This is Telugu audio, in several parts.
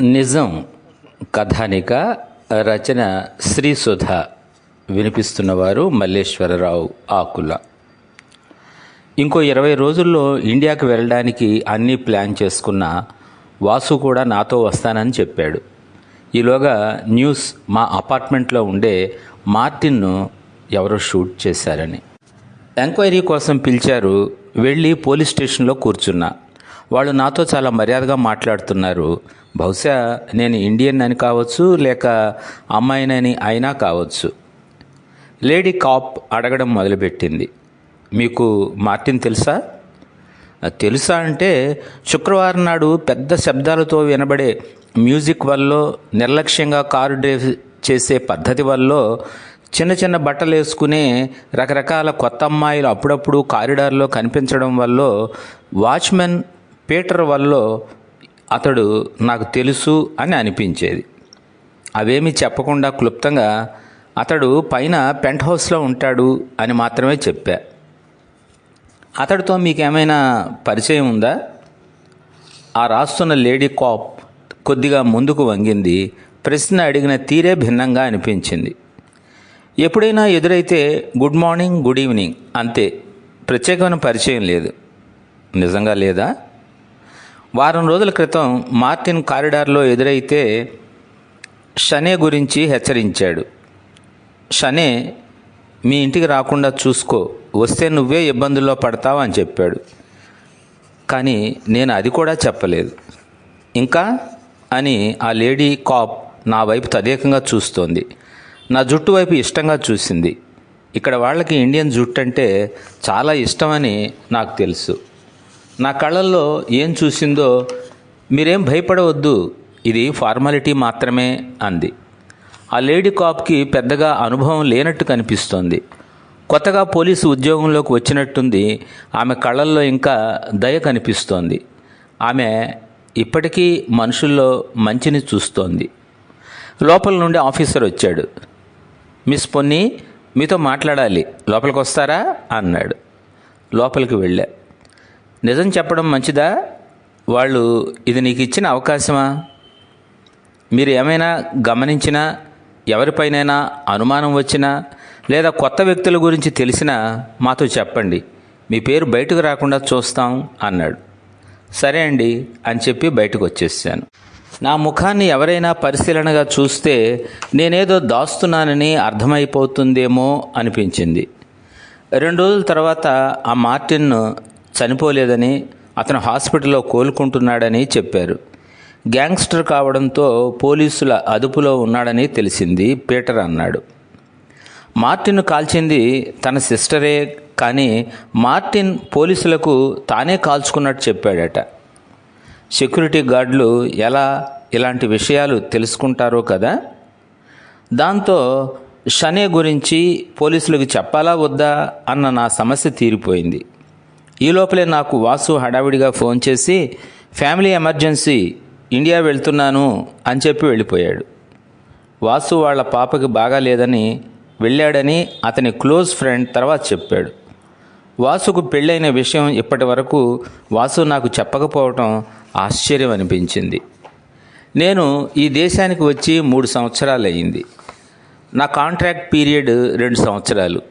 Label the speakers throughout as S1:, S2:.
S1: నిజం కథానిక రచన శ్రీసుధ. వినిపిస్తున్నవారు మల్లేశ్వరరావు ఆకుల. ఇంకో 20 రోజుల్లో ఇండియాకి వెళ్ళడానికి అన్నీ ప్లాన్ చేసుకున్న వాసు కూడా నాతో వస్తానని చెప్పాడు. ఈలోగా న్యూస్ మా అపార్ట్మెంట్లో ఉండే మార్టిన్ను ఎవరో షూట్ చేశారని. ఎంక్వైరీ కోసం పిలిచారు. వెళ్ళి పోలీస్ స్టేషన్లో కూర్చున్నా. వాళ్ళు నాతో చాలా మర్యాదగా మాట్లాడుతున్నారు. బహుశా నేను ఇండియన్ అని కావచ్చు, లేక అమ్మాయినని అయినా కావచ్చు. లేడీ కాప్ అడగడం మొదలుపెట్టింది, మీకు మార్టిన్ తెలుసా? తెలుసా అంటే శుక్రవారం నాడు పెద్ద శబ్దాలతో వినబడే మ్యూజిక్ వల్ల, నిర్లక్ష్యంగా కారు డ్రైవ్ చేసే పద్ధతి వల్ల, చిన్న చిన్న బట్టలు వేసుకునే రకరకాల కొత్త అమ్మాయిలు అప్పుడప్పుడు కారిడార్లో కనిపించడం వల్ల, వాచ్మెన్ పీటర్ వల్ల అతడు నాకు తెలుసు అని అనిపించేది. అవేమీ చెప్పకుండా క్లుప్తంగా అతడు పైన పెంట్ హౌస్లో ఉంటాడు అని మాత్రమే చెప్పా. అతడితో మీకేమైనా పరిచయం ఉందా? ఆ రాస్తున్న లేడీ కాప్ కొద్దిగా ముందుకు వంగింది. ప్రశ్న అడిగిన తీరే భిన్నంగా అనిపించింది. ఎప్పుడైనా ఎదురైతే గుడ్ మార్నింగ్, గుడ్ ఈవినింగ్ అంతే, ప్రత్యేకమైన పరిచయం లేదు. నిజంగా లేదా? వారం రోజుల క్రితం మార్టిన్ కారిడార్లో ఎదురైతే షనే గురించి హెచ్చరించాడు. షనే, మీ ఇంటికి రాకుండా చూసుకో, వస్తే నువ్వే ఇబ్బందుల్లో పడతావు అని చెప్పాడు. కానీ నేను అది కూడా చెప్పలేదు. ఇంకా అని ఆ లేడీ కాప్ నా వైపు తదేకంగా చూస్తోంది. నా జుట్టు వైపు ఇష్టంగా చూసింది. ఇక్కడ వాళ్ళకి ఇండియన్ జుట్టు అంటే చాలా ఇష్టమని నాకు తెలుసు. నా కళ్ళల్లో ఏం చూసిందో, మీరేం భయపడవద్దు, ఇది ఫార్మాలిటీ మాత్రమే అంది. ఆ లేడీ కాప్కి పెద్దగా అనుభవం లేనట్టు కనిపిస్తోంది. కొత్తగా పోలీసు ఉద్యోగంలోకి వచ్చినట్టుంది. ఆమె కళ్ళల్లో ఇంకా దయ కనిపిస్తోంది. ఆమె ఇప్పటికీ మనుషుల్లో మంచిని చూస్తోంది. లోపల నుండి ఆఫీసర్ వచ్చాడు. మిస్ పొన్ని, మీతో మాట్లాడాలి, లోపలికి వస్తారా అన్నాడు. లోపలికి వెళ్ళా. నిజం చెప్పడం మంచిదా? వాళ్ళు ఇది నీకు ఇచ్చిన అవకాశమా? మీరు ఏమైనా గమనించినా, ఎవరిపైనైనా అనుమానం వచ్చినా, లేదా కొత్త వ్యక్తుల గురించి తెలిసినా మాతో చెప్పండి. మీ పేరు బయటకు రాకుండా చూస్తాం అన్నాడు. సరే అండి అని చెప్పి బయటకు వచ్చేసాను. నా ముఖాన్ని ఎవరైనా పరిశీలనగా చూస్తే నేనేదో దాస్తున్నానని అర్థమైపోతుందేమో అనిపించింది. 2 రోజుల తర్వాత ఆ మార్టిన్ చనిపోలేదని, అతను హాస్పిటల్లో కోలుకుంటున్నాడని చెప్పారు. గ్యాంగ్స్టర్ కావడంతో పోలీసుల అదుపులో ఉన్నాడని తెలిసింది, పీటర్ అన్నాడు. మార్టిన్ కాల్చింది తన సిస్టరే, కానీ మార్టిన్ పోలీసులకు తానే కాల్చుకున్నట్టు చెప్పాడట. సెక్యూరిటీ గార్డులు ఎలా ఇలాంటి విషయాలు తెలుసుకుంటారో కదా. దాంతో షనే గురించి పోలీసులకు చెప్పాలా వద్దా అన్న నా సమస్య తీరిపోయింది. ఈ లోపలే నాకు వాసు హడావిడిగా ఫోన్ చేసి, ఫ్యామిలీ ఎమర్జెన్సీ, ఇండియా వెళ్తున్నాను అని చెప్పి వెళ్ళిపోయాడు. వాసు వాళ్ళ పాపకి బాగా లేదని వెళ్ళాడని అతని క్లోజ్ ఫ్రెండ్ తర్వాత చెప్పాడు. వాసుకు పెళ్ళైన విషయం ఇప్పటి వరకు వాసు నాకు చెప్పకపోవటం ఆశ్చర్యం అనిపించింది. నేను ఈ దేశానికి వచ్చి 3 సంవత్సరాలు అయ్యింది. నా కాంట్రాక్ట్ పీరియడ్ 2 సంవత్సరాలు.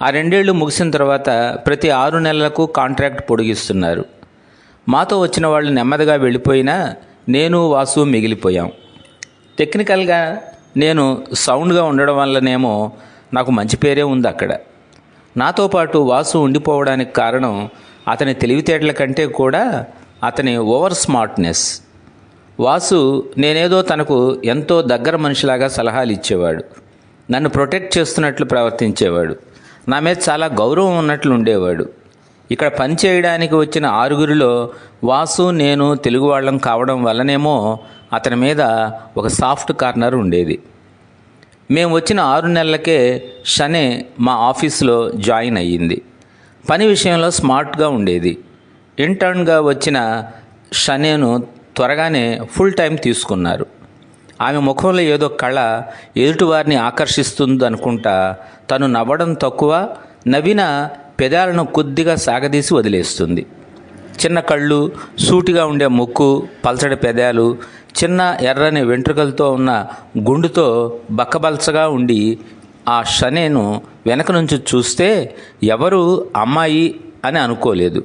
S1: ఆ 2 ఏళ్ళు ముగిసిన తర్వాత ప్రతి 6 నెలలకు కాంట్రాక్ట్ పొడిగిస్తున్నారు. మాతో వచ్చిన వాళ్ళు నెమ్మదిగా వెళ్ళిపోయినా నేను వాసు మిగిలిపోయాం. టెక్నికల్గా నేను సౌండ్గా ఉండడం వల్లనేమో నాకు మంచి పేరే ఉంది అక్కడ. నాతో పాటు వాసు ఉండిపోవడానికి కారణం అతని తెలివితేటల కంటే కూడా అతని ఓవర్ స్మార్ట్నెస్. వాసు నేనేదో తనకు ఎంతో దగ్గర మనిషిలాగా సలహాలు ఇచ్చేవాడు. నన్ను ప్రొటెక్ట్ చేస్తున్నట్లు ప్రవర్తించేవాడు. నా మీద చాలా గౌరవం ఉన్నట్లు ఉండేవాడు. ఇక్కడ పని చేయడానికి వచ్చిన 6గురిలో వాసు, నేను తెలుగు వాళ్ళం కావడం వల్లనేమో అతని మీద ఒక సాఫ్ట్ కార్నర్ ఉండేది. మేము వచ్చిన 6 నెలలకే షనే మా ఆఫీసులో జాయిన్ అయ్యింది. పని విషయంలో స్మార్ట్గా ఉండేది. ఇంటర్న్గా వచ్చిన షనేను త్వరగానే ఫుల్ టైం తీసుకున్నారు. ఆమె ముఖంలో ఏదో కళ ఎదుటివారిని ఆకర్షిస్తుందనుకుంటా. తను నవ్వడం తక్కువ, నవ్విన పెదాలను కొద్దిగా సాగదీసి వదిలేస్తుంది. చిన్న కళ్ళు, సూటిగా ఉండే ముక్కు, పల్చడి పెదాలు, చిన్న ఎర్రని వెంట్రుకలతో ఉన్న గుండుతో బక్కబల్చగా ఉండి ఆ షనేను వెనక నుంచి చూస్తే ఎవరు అమ్మాయి అని అనుకోలేదు.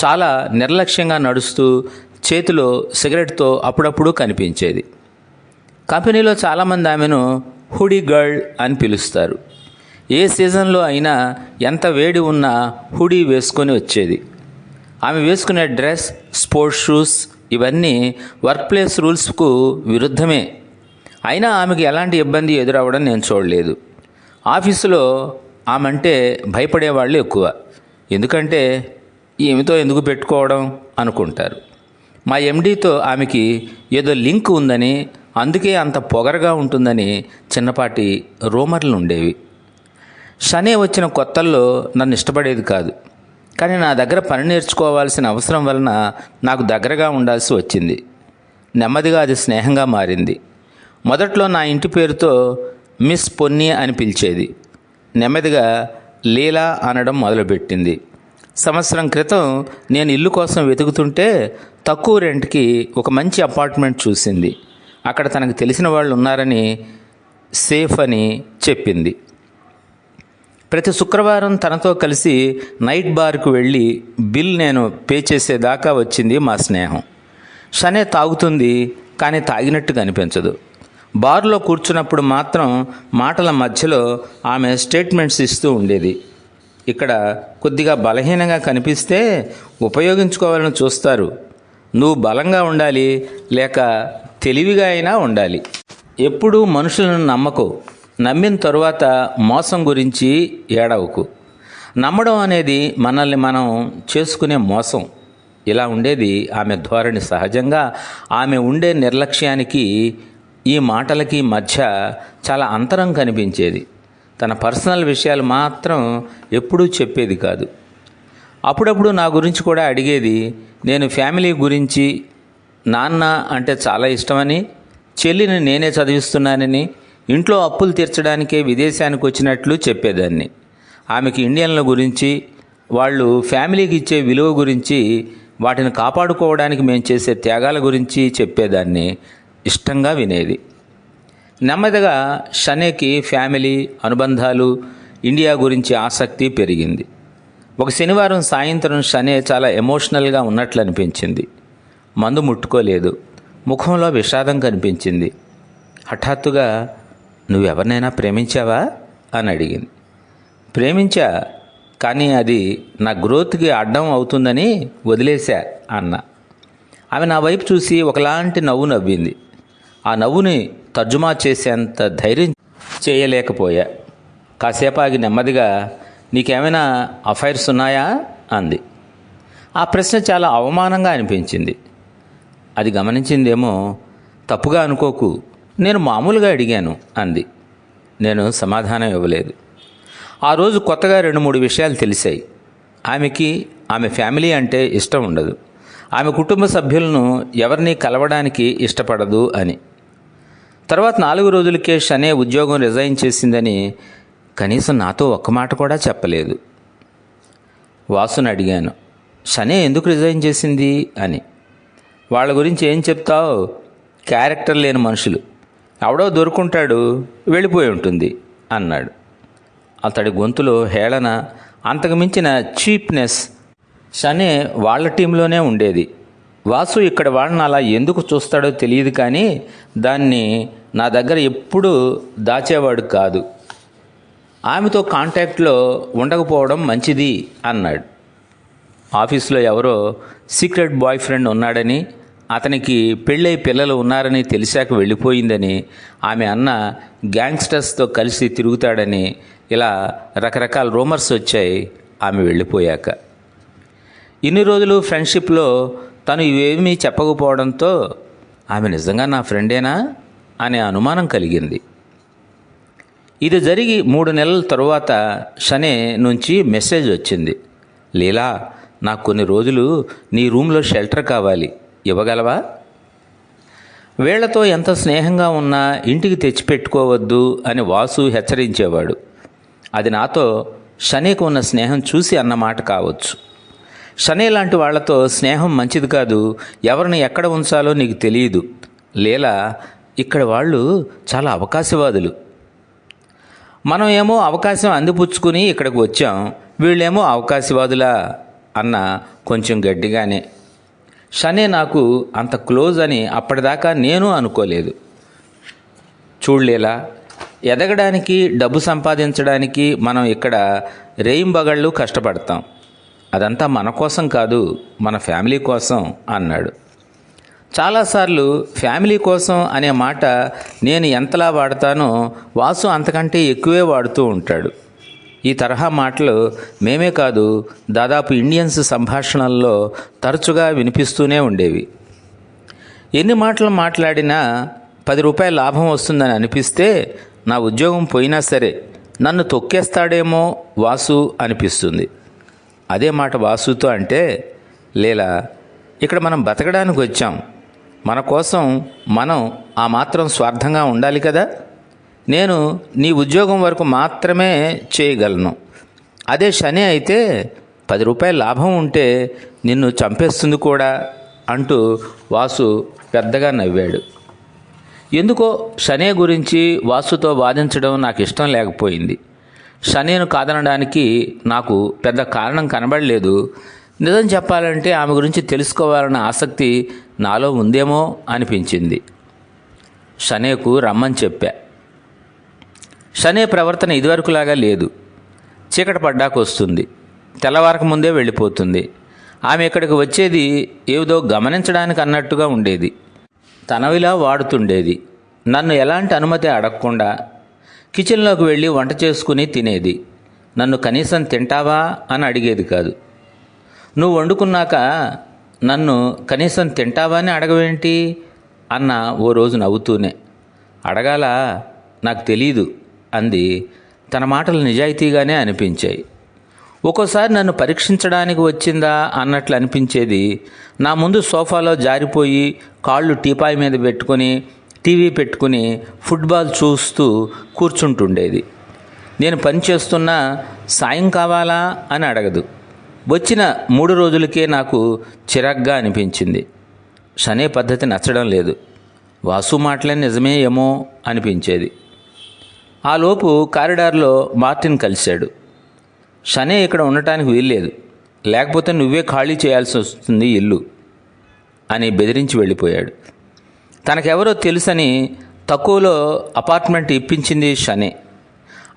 S1: చాలా నిర్లక్ష్యంగా నడుస్తూ చేతిలో సిగరెట్తో అప్పుడప్పుడు కనిపించేది. కంపెనీలో చాలామంది ఆమెను హుడీ గర్ల్ అని పిలుస్తారు. ఏ సీజన్లో అయినా ఎంత వేడి ఉన్నా హుడీ వేసుకొని వచ్చేది. ఆమె వేసుకునే డ్రెస్, స్పోర్ట్స్ షూస్ ఇవన్నీ వర్క్ ప్లేస్ రూల్స్కు విరుద్ధమే. అయినా ఆమెకు ఎలాంటి ఇబ్బంది ఎదురవ్వడం నేను చూడలేదు. ఆఫీసులో ఆమె అంటే భయపడేవాళ్ళు ఎక్కువ. ఎందుకంటే ఈమెతో ఎందుకు పెట్టుకోవడం అనుకుంటారు. మా ఎండీతో ఆమెకి ఏదో లింక్ ఉందని, అందుకే అంత పొగరగా ఉంటుందని చిన్నపాటి రూమర్లు ఉండేవి. షనే వచ్చిన కొత్తల్లో నన్ను ఇష్టపడేది కాదు. కానీ నా దగ్గర పని నేర్చుకోవాల్సిన అవసరం వలన నాకు దగ్గరగా ఉండాల్సి వచ్చింది. నెమ్మదిగా అది స్నేహంగా మారింది. మొదట్లో నా ఇంటి పేరుతో మిస్ పొన్ని అని పిలిచేది. నెమ్మదిగా లీలా అనడం మొదలుపెట్టింది. సంవత్సరం క్రితం నేను ఇల్లు కోసం వెతుకుతుంటే తక్కువ రెంట్కి ఒక మంచి అపార్ట్మెంట్ చూసింది. అక్కడ తనకు తెలిసిన వాళ్ళు ఉన్నారని, సేఫ్ అని చెప్పింది. ప్రతి శుక్రవారం తనతో కలిసి నైట్ బార్కు వెళ్ళి బిల్ నేను పే చేసేదాకా వచ్చింది మా స్నేహం. షనే తాగుతుంది, కానీ తాగినట్టు కనిపించదు. బార్లో కూర్చున్నప్పుడు మాత్రం మాటల మధ్యలో ఆమె స్టేట్మెంట్స్ ఇస్తూ ఉండేది. ఇక్కడ కొద్దిగా బలహీనంగా కనిపిస్తే ఉపయోగించుకోవాలని చూస్తారు. నువ్వు బలంగా ఉండాలి, లేక తెలివిగా అయినా ఉండాలి. ఎప్పుడూ మనుషులను నమ్మకు. నమ్మిన తరువాత మోసం గురించి ఏడవకు. నమ్మడం అనేది మనల్ని మనం చేసుకునే మోసం. ఇలా ఉండేది ఆమె ధోరణి. సహజంగా ఆమె ఉండే నిర్లక్ష్యానికి ఈ మాటలకి మధ్య చాలా అంతరం కనిపించేది. తన పర్సనల్ విషయాలు మాత్రం ఎప్పుడూ చెప్పేది కాదు. అప్పుడప్పుడు నా గురించి కూడా అడిగేది. నేను ఫ్యామిలీ గురించి, నాన్న అంటే చాలా ఇష్టమని, చెల్లిని నేనే చదివిస్తున్నానని, ఇంట్లో అప్పులు తీర్చడానికే విదేశానికి వచ్చినట్లు చెప్పేదాన్ని. ఆమెకి ఇండియన్ల గురించి, వాళ్ళు ఫ్యామిలీకి ఇచ్చే విలువ గురించి, వాటిని కాపాడుకోవడానికి మేము చేసే త్యాగాల గురించి చెప్పేదాన్ని. ఇష్టంగా వినేది. నెమ్మదిగా షనేకి ఫ్యామిలీ, అనుబంధాలు, ఇండియా గురించి ఆసక్తి పెరిగింది. ఒక శనివారం సాయంత్రం షనే చాలా ఎమోషనల్గా ఉన్నట్లు అనిపించింది. మందు ముట్టుకోలేదు. ముఖంలో విషాదం కనిపించింది. హఠాత్తుగా, నువ్వెవరినైనా ప్రేమించావా అని అడిగింది. ప్రేమించా, కానీ అది నా గ్రోత్కి అడ్డం అవుతుందని వదిలేశా అన్న. ఆమె నా వైపు చూసి ఒకలాంటి నవ్వు నవ్వింది. ఆ నవ్వుని తర్జుమా చేసేంత ధైర్యం చేయలేకపోయా. కాసేపు ఆగి నెమ్మదిగా, నీకేమైనా అఫైర్స్ ఉన్నాయా అంది. ఆ ప్రశ్న చాలా అవమానంగా అనిపించింది. అది గమనించిందేమో. తప్పుగా అనుకోకు, నేను మామూలుగా అడిగాను అంది. నేను సమాధానం ఇవ్వలేదు. ఆ రోజు కొత్తగా 2-3 విషయాలు తెలిసాయి. ఆమెకి ఆమె ఫ్యామిలీ అంటే ఇష్టం ఉండదు. ఆమె కుటుంబ సభ్యులను ఎవరిని కలవడానికి ఇష్టపడదు అని. తర్వాత 4 రోజులకే షనే ఉద్యోగం రిజైన్ చేసిందని కనీసం నాతో ఒక్క మాట కూడా చెప్పలేదు. వాసుని అడిగాను, షనే ఎందుకు రిజైన్ చేసింది అని. వాళ్ళ గురించి ఏం చెప్తావు? క్యారెక్టర్ లేని మనుషులు, ఎవడో దొరుకుంటాడు, వెళ్ళిపోయి ఉంటుంది అన్నాడు. అతడి గొంతులో హేళన, అంతకుమించిన చీప్నెస్. షనే వాళ్ళ టీంలోనే ఉండేది. వాసు ఇక్కడ వాళ్ళని అలా ఎందుకు చూస్తాడో తెలియదు, కానీ దాన్ని నా దగ్గర ఎప్పుడూ దాచేవాడు కాదు. ఆమెతో కాంటాక్ట్లో ఉండకపోవడం మంచిది అన్నాడు. ఆఫీస్లో ఎవరో సీక్రెట్ బాయ్ ఫ్రెండ్ ఉన్నాడని, అతనికి పెళ్ళై పిల్లలు ఉన్నారని తెలిసాక వెళ్ళిపోయిందని, ఆమె అన్న గ్యాంగ్స్టర్స్తో కలిసి తిరుగుతాడని, ఇలా రకరకాల రూమర్స్ వచ్చాయి ఆమె వెళ్ళిపోయాక. ఇన్ని రోజులు ఫ్రెండ్షిప్లో తను ఇవేమీ చెప్పకపోవడంతో ఆమె నిజంగా నా ఫ్రెండేనా అనే అనుమానం కలిగింది. ఇది జరిగి 3 నెలల తరువాత షనే నుంచి మెసేజ్ వచ్చింది. లీలా, నాకు కొన్ని రోజులు నీ రూమ్లో షెల్టర్ కావాలి, ఇవ్వగలవా? వీళ్లతో ఎంత స్నేహంగా ఉన్నా ఇంటికి తెచ్చిపెట్టుకోవద్దు అని వాసు హెచ్చరించేవాడు. అది నాతో షనేకు ఉన్న స్నేహం చూసి అన్నమాట కావచ్చు. షనే లాంటి వాళ్లతో స్నేహం మంచిది కాదు. ఎవరిని ఎక్కడ ఉంచాలో నీకు తెలియదు. లీలా, ఇక్కడ వాళ్ళు చాలా అవకాశవాదులు. మనం ఏమో అవకాశం అందిపుచ్చుకుని ఇక్కడికి వచ్చాం, వీళ్ళేమో అవకాశవాదులా అన్న కొంచెం గట్టిగానే. షనే నాకు అంత క్లోజ్ అని అప్పటిదాకా నేను అనుకోలేదు. చూడలేలా, ఎదగడానికి, డబ్బు సంపాదించడానికి మనం ఇక్కడ రేయింబగళ్ళు కష్టపడతాం. అదంతా మన కోసం కాదు, మన ఫ్యామిలీ కోసం అన్నాడు. చాలాసార్లు ఫ్యామిలీ కోసం అనే మాట నేను ఎంతలా వాడతానో వాసు అంతకంటే ఎక్కువే వాడుతూ ఉంటాడు. ఈ తరహా మాటలు మేమే కాదు, దాదాపు ఇండియన్స్ సంభాషణల్లో తరచుగా వినిపిస్తూనే ఉండేవి. ఎన్ని మాటలు మాట్లాడినా 10 రూపాయల లాభం వస్తుందని అనిపిస్తే నా ఉద్యోగం పోయినా సరే నన్ను తొక్కేస్తాడేమో వాసు అనిపిస్తుంది. అదే మాట వాసుతో అంటే, లీలా, ఇక్కడ మనం బతకడానికి వచ్చాం, మన కోసం మనం ఆ మాత్రం స్వార్థంగా ఉండాలి కదా. నేను నీ ఉద్యోగం వరకు మాత్రమే చేయగలను. అదే షనే అయితే 10 రూపాయల లాభం ఉంటే నిన్ను చంపేస్తుంది కూడా అంటూ వాసు పెద్దగా నవ్వాడు. ఎందుకో షనే గురించి వాసుతో వాదించడం నాకు ఇష్టం లేకపోయింది. షనేను కాదనడానికి నాకు పెద్ద కారణం కనబడలేదు. నిజం చెప్పాలంటే ఆమె గురించి తెలుసుకోవాలన్న ఆసక్తి నాలో ఉందేమో అనిపించింది. షనేకు రమ్మని చెప్పా. షనే ప్రవర్తన ఇదివరకులాగా లేదు. చీకటి పడ్డాక వస్తుంది, తెల్లవారక ముందే వెళ్ళిపోతుంది. ఆమె ఇక్కడికి వచ్చేది ఏదో గమనించడానికి అన్నట్టుగా ఉండేది. తనవిలా వాడుతుండేది. నన్ను ఎలాంటి అనుమతి అడగకుండా కిచెన్లోకి వెళ్ళి వంట చేసుకుని తినేది. నన్ను కనీసం తింటావా అని అడిగేది కాదు. నువ్వు వండుకున్నాక నన్ను కనీసం తింటావా అని అడగవేంటి అన్న ఓ రోజు నవ్వుతూనే. అడగాలా, నాకు తెలీదు అంది. తన మాటలు నిజాయితీగానే అనిపించాయి. ఒక్కోసారి నన్ను పరీక్షించడానికి వచ్చిందా అన్నట్లు అనిపించేది. నా ముందు సోఫాలో జారిపోయి కాళ్ళు టీపాయ్ మీద పెట్టుకుని టీవీ పెట్టుకుని ఫుట్బాల్ చూస్తూ కూర్చుంటుండేది. నేను పని చేస్తున్నా సాయం కావాలా అని అడగదు. వచ్చిన 3 రోజులకే నాకు చిరాగ్గా అనిపించింది. షనే పద్ధతి నచ్చడం లేదు. వాసు మాటలే నిజమే ఏమో అనిపించేది. ఆలోపు కారిడార్లో మార్టిన్ కలిశాడు. షనే ఇక్కడ ఉండటానికి వీల్లేదు, లేకపోతే నువ్వే ఖాళీ చేయాల్సి వస్తుంది ఇల్లు అని బెదిరించి వెళ్ళిపోయాడు. తనకెవరో తెలుసని తక్కువలో అపార్ట్మెంట్ ఇప్పించింది షనే.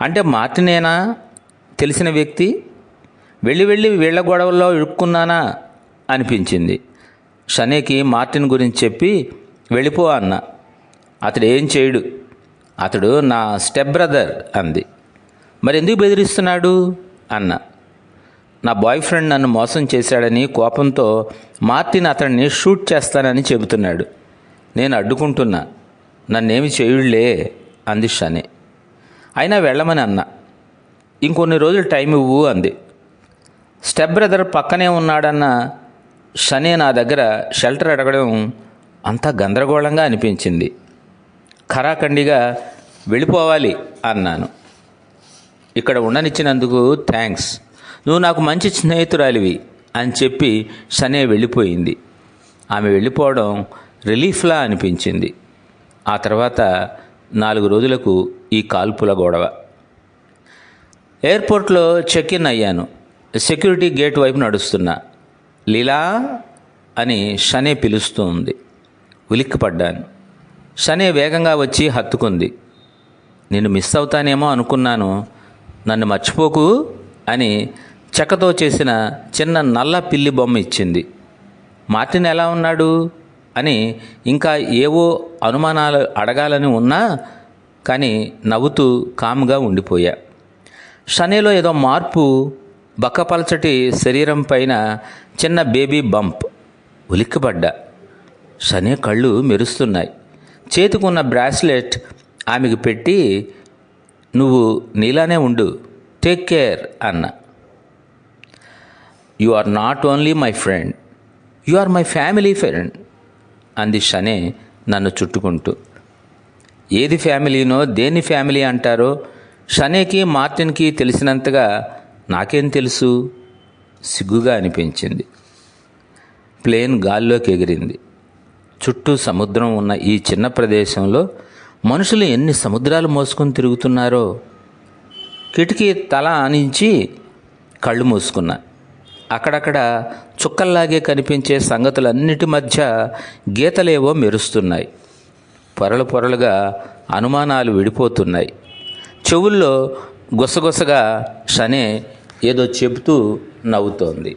S1: అంటే మార్టినేనా తెలిసిన వ్యక్తి? వెళ్ళి వీళ్ల గొడవల్లో ఇరుక్కున్నానా అనిపించింది. షనేకి మార్టిన్ గురించి చెప్పి వెళ్ళిపో అన్న. అతడు ఏం చేయడు, అతడు నా స్టెప్ బ్రదర్ అంది. మరి ఎందుకు బెదిరిస్తున్నాడు అన్న. నా బాయ్ ఫ్రెండ్ నన్ను మోసం చేశాడని కోపంతో మార్టిన్ అతడిని షూట్ చేస్తానని చెబుతున్నాడు. నేను అడ్డుకుంటున్నా. నన్నేమి చేయుళ్లే అంది షనే. అయినా వెళ్ళమని అన్న. ఇంకొన్ని రోజులు టైం ఇవ్వు అంది. స్టెప్ బ్రదర్ పక్కనే ఉన్నాడన్న షనే నా దగ్గర షెల్టర్ అడగడం అంతా గందరగోళంగా అనిపించింది. ఖరాఖండిగా వెళ్ళిపోవాలి అన్నాను. ఇక్కడ ఉండనిచ్చినందుకు థ్యాంక్స్, నువ్వు నాకు మంచి స్నేహితురాలివి అని చెప్పి షనే వెళ్ళిపోయింది. ఆమె వెళ్ళిపోవడం రిలీఫ్లా అనిపించింది. ఆ తర్వాత 4 రోజులకు ఈ కాల్పుల గొడవ. ఎయిర్పోర్ట్లో చెక్ ఇన్ అయ్యాను. సెక్యూరిటీ గేట్ వైపు నడుస్తున్నా. లీలా అని షనే పిలుస్తూ ఉంది. ఉలిక్కిపడ్డాను. షనే వేగంగా వచ్చి హత్తుకుంది. నేను మిస్ అవుతానేమో అనుకున్నాను, నన్ను మర్చిపోకు అని చెక్కతో చేసిన చిన్న నల్ల పిల్లి బొమ్మ ఇచ్చింది. మార్టిన్ ఎలా ఉన్నాడు అని ఇంకా ఏవో అనుమానాలు అడగాలని ఉన్నా కానీ నవ్వుతూ కామ్గా ఉండిపోయా. షనేలో ఏదో మార్పు, బక్కపలచటి శరీరం పైన చిన్న బేబీ బంప్. ఉలిక్కిపడ్డా. షనే కళ్ళు మెరుస్తున్నాయి. చేతికున్న బ్రాస్లెట్ ఆమెకు పెట్టి, నువ్వు నీలానే ఉండు, టేక్ కేర్ అన్న. You are not only my friend, you are my family friend అంది షనే నన్ను చుట్టుకుంటూ. ఏది ఫ్యామిలీనో దేన్ని ఫ్యామిలీ అంటారో షనేకి మార్టిన్కి తెలిసినంతగా నాకేం తెలుసు? సిగ్గుగా అనిపించింది. ప్లేన్ గాల్లోకి ఎగిరింది. చుట్టూ సముద్రం ఉన్న ఈ చిన్న ప్రదేశంలో మనుషులు ఎన్ని సముద్రాలు మోసుకొని తిరుగుతున్నారో. కిటికీ తల ఆనించి కళ్ళు మూసుకున్నా. అక్కడక్కడ చుక్కల్లాగే కనిపించే సంగతులన్నిటి మధ్య గీతలేవో మెరుస్తున్నాయి. పొరలు పొరలుగా అనుమానాలు విడిపోతున్నాయి. చెవుల్లో గుసగుసగా షనే ఏదో చెబుతూ నవ్వుతోంది.